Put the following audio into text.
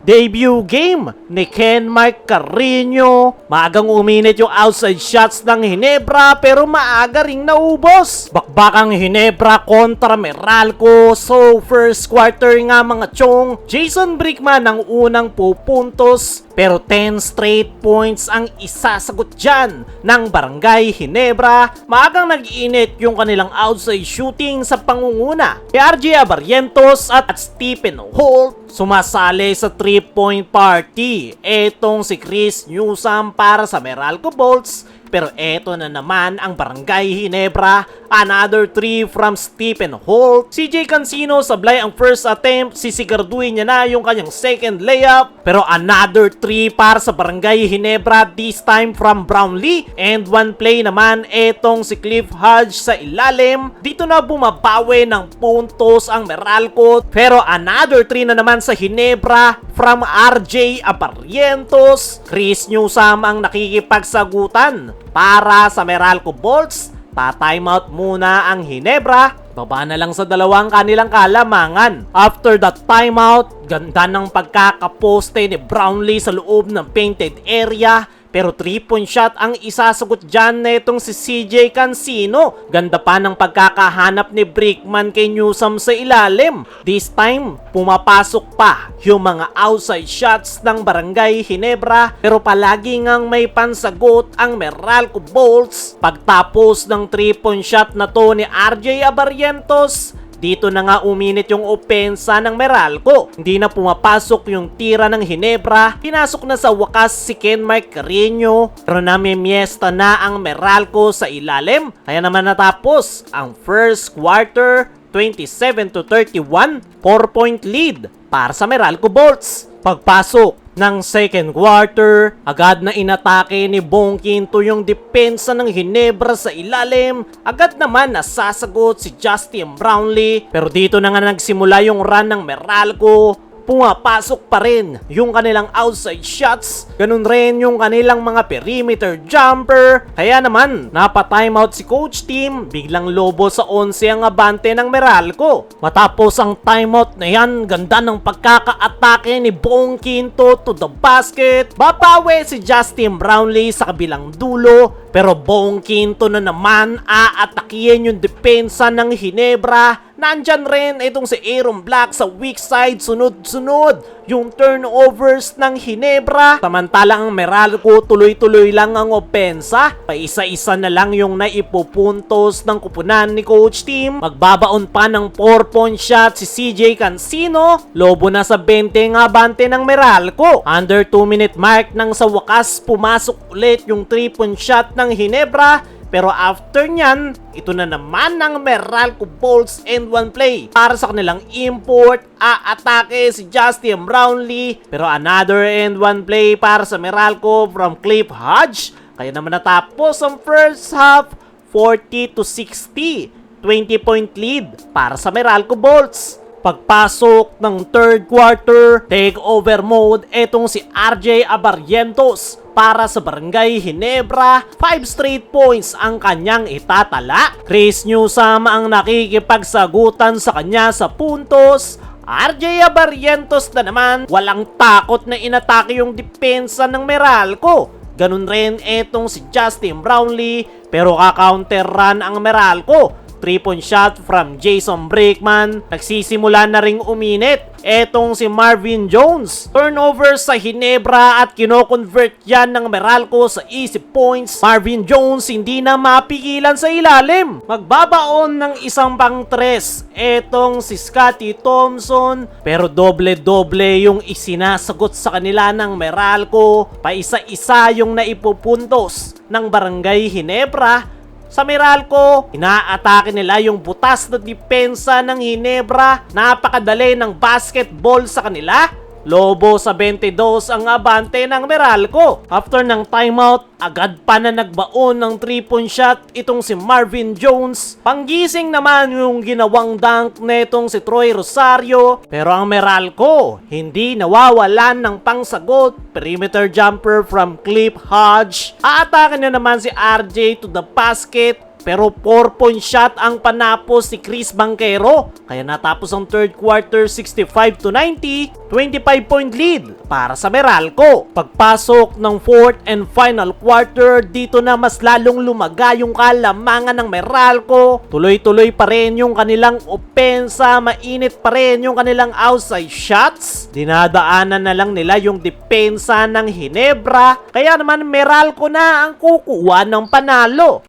Debut game ni Kenmark Carreño. Maagang uminit yung outside shots ng Ginebra pero maaga ring naubos. Bakbakang Ginebra kontra Meralco. So first quarter nga mga chong, Jason Brickman ang unang pupuntos pero 10 straight points ang isasagot dyan ng Barangay Ginebra. Maagang nag-init yung kanilang outside shooting sa pangunguna kay RJ Abarrientos at Stephen Holt. Sumasali sa 3-point party etong si Chris Newsome para sa Meralco Bolts. Pero eto na naman ang Barangay Ginebra. Another 3 from Stephen Holt. CJ Cancino sablay ang first attempt. Sisigarduhin niya na yung kanyang second layup. Pero another 3 para sa Barangay Ginebra. This time from Brownlee. And one play naman etong si Cliff Hodge sa ilalim. Dito na bumabawi ng puntos ang Meralco. Pero another 3 na naman sa Ginebra from RJ Abarrientos. Chris Newsome ang nakikipagsagutan para sa Meralco Bolts. Ta-timeout muna ang Ginebra. Baba na lang sa dalawang kanilang kalamangan. After that timeout, ganda ng pagkakaposte ni Brownlee sa loob ng painted area. Pero 3-point shot ang isasagot dyan na itong si CJ Cancino. Ganda pa ng pagkakahanap ni Brickman kay Newsome sa ilalim. This time, pumapasok pa yung mga outside shots ng Barangay Ginebra. Pero palagi ngang may pansagot ang Meralco Bolts. Pagtapos ng 3-point shot na to ni RJ Abarrientos, dito na nga uminit yung opensa ng Meralco. Hindi na pumapasok yung tira ng Ginebra. Pinasok na sa wakas si Kenmark Carreño. Pero namimiesta na ang Meralco sa ilalim. Kaya naman natapos ang first quarter 27-31. 4-point lead para sa Meralco Bolts. Pagpasok ng second quarter, agad na inatake ni Bong Quinto yung depensa ng Ginebra sa ilalim. Agad naman nasasagot si Justin Brownlee. Pero dito na nga nagsimula yung run ng Meralco. Pumapasok pa rin yung kanilang outside shots. Ganun rin yung kanilang mga perimeter jumper. Kaya naman, napa-timeout si coach team. Biglang lobo sa 11 ang abante ng Meralco. Matapos ang timeout na yan, ganda ng pagkaka-atake ni Bong Quinto to the basket. Babawi si Justin Brownlee sa kabilang dulo. Pero Bong Quinto na naman aatakihin yung depensa ng Ginebra. Nandyan rin itong si Aaron Black sa weak side, sunod-sunod yung turnovers ng Ginebra. Samantalang ang Meralco tuloy-tuloy lang ang opensa. Paisa-isa na lang yung naipupuntos ng kupunan ni coach team. Magbabaon pa ng 4-point shot si CJ Cancino. Lobo na sa 20 ng abante ng Meralco. Under 2-minute mark nang sa wakas pumasok ulit yung 3-point shot ng Ginebra. Pero after nyan, ito na naman ang Meralco Bolts and one play. Para sa kanilang import, aatake si Justin Brownlee. Pero another and one play para sa Meralco from Cliff Hodge. Kaya naman natapos ang first half, 40-60. 20-point lead para sa Meralco Bolts. Pagpasok ng third quarter, takeover mode etong si RJ Abarrientos para sa Barangay Ginebra. 5 straight points ang kanyang itatala. Chris Newsome ang nakikipagsagutan sa kanya sa puntos. RJ Abarrientos na naman, walang takot na inatake yung depensa ng Meralco. Ganun rin etong si Justin Brownlee, pero ka-counter run ang Meralco. 3-point shot from Jason Brickman. Nagsisimula na ring uminit etong si Marvin Jones. Turnover sa Ginebra at kino-convert yan ng Meralco sa easy points. Marvin Jones hindi na mapigilan sa ilalim. Magbabaon ng isang pang 3 etong si Scotty Thompson. Pero doble-doble yung isinasagot sa kanila ng Meralco. Paisa-isa yung naipupuntos ng Barangay Ginebra. Sa Meralco, inaatake nila yung butas na depensa ng Ginebra. Napakadali ng basketball sa kanila. Lobo sa 22 ang abante ng Meralco. After ng timeout, agad pa na nagbaon ng 3-point shot itong si Marvin Jones. Panggising naman yung ginawang dunk netong si Troy Rosario. Pero ang Meralco, hindi nawawalan ng pangsagot. Perimeter jumper from Cliff Hodge. Aatake na naman si RJ to the basket. pero 4-point shot ang panapos si Chris Banquero. Kaya natapos ang third quarter 65-90, 25-point lead para sa Meralco. Pagpasok ng fourth and final quarter, dito na mas lalong lumaga yung kalamangan ng Meralco. Tuloy-tuloy pa rin yung kanilang opensa, mainit pa rin yung kanilang outside shots. Dinadaanan na lang nila yung depensa ng Ginebra, kaya naman Meralco na ang kukuha ng panalo.